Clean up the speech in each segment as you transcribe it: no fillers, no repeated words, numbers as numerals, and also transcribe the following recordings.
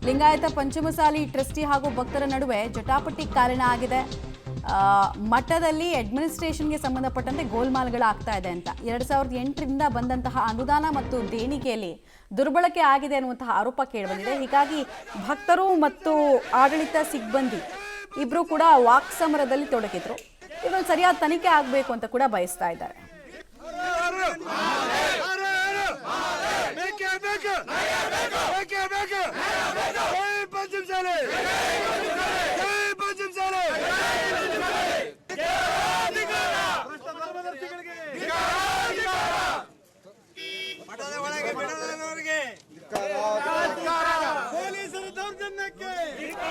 Lingayat Panchamasali trustee ಹಾಗೂ ಭಕ್ತರ ನಡುವೆ ಜಟಾಪಟಿ ಕಾರಣ ಆಗಿದೆ. ಮಠದಲ್ಲಿ ಅಡ್ಮಿನಿಸ್ಟ್ರೇಷನ್ಗೆ ಸಂಬಂಧಪಟ್ಟಂತೆ ಗೋಲ್ಮಾಲ್ಗಳಾಗ್ತಾ ಇದೆ ಅಂತ 2008ರಿಂದ ಬಂದಂತಹ ಅನುದಾನ ಮತ್ತು ದೇಣಿಗೆಯಲ್ಲಿ ದುರ್ಬಳಕೆ ಆಗಿದೆ ಅನ್ನುವಂತಹ ಆರೋಪ ಕೇಳಿಬಂದಿದೆ. ಹೀಗಾಗಿ ಭಕ್ತರು ಮತ್ತು ಆಡಳಿತ ಸಿಬ್ಬಂದಿ ಇಬ್ರು ಕೂಡ ವಾಕ್ ಸಮರದಲ್ಲಿ ತೊಡಗಿದ್ರು. ಇದೊಂದು ಸರಿಯಾದ ತನಿಖೆ ಆಗಬೇಕು ಅಂತ ಕೂಡ ಬಯಸ್ತಾ ಇದ್ದಾರೆ.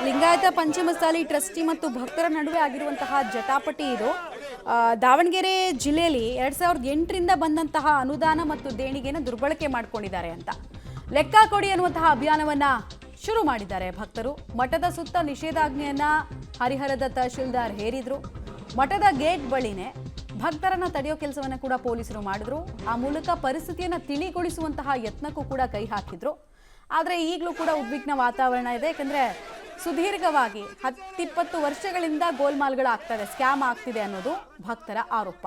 ಲಿಂಗಾಯತ ಪಂಚಮಸಾಲಿ ಟ್ರಸ್ಟಿ ಮತ್ತು ಭಕ್ತರ ನಡುವೆ ಆಗಿರುವಂತಹ ಜಟಾಪಟಿ ಇದು. ದಾವಣಗೆರೆ ಜಿಲ್ಲೆಯಲ್ಲಿ 2008ರಿಂದ ಬಂದಂತಹ ಅನುದಾನ ಮತ್ತು ದೇಣಿಗೆಯನ್ನು ದುರ್ಬಳಕೆ ಮಾಡಿಕೊಂಡಿದ್ದಾರೆ ಅಂತ ಲೆಕ್ಕ ಕೊಡಿ ಅನ್ನುವಂತಹ ಅಭಿಯಾನವನ್ನ ಶುರು ಮಾಡಿದ್ದಾರೆ ಭಕ್ತರು. ಮಠದ ಸುತ್ತ ನಿಷೇಧಾಜ್ಞೆಯನ್ನ ಹರಿಹರದ ತಹಶೀಲ್ದಾರ್ ಹೇರಿದ್ರು. ಮಠದ ಗೇಟ್ ಬಳಿನೇ ಭಕ್ತರನ್ನ ತಡೆಯೋ ಕೆಲಸವನ್ನ ಕೂಡ ಪೊಲೀಸರು ಮಾಡಿದ್ರು. ಆ ಮೂಲಕ ಪರಿಸ್ಥಿತಿಯನ್ನ ತಿಳಿಗೊಳಿಸುವಂತಹ ಯತ್ನಕ್ಕೂ ಕೂಡ ಕೈ ಹಾಕಿದ್ರು. ಆದರೆ ಈಗಲೂ ಕೂಡ ಉದ್ವಿಗ್ನ ವಾತಾವರಣ ಇದೆ. ಯಾಕಂದ್ರೆ ಸುದೀರ್ಘವಾಗಿ 10-20 ವರ್ಷಗಳಿಂದ ಗೋಲ್ಮಾಲ್ಗಳಾಗ್ತದೆ, ಸ್ಕ್ಯಾಮ್ ಆಗ್ತಿದೆ ಅನ್ನೋದು ಭಕ್ತರ ಆರೋಪ.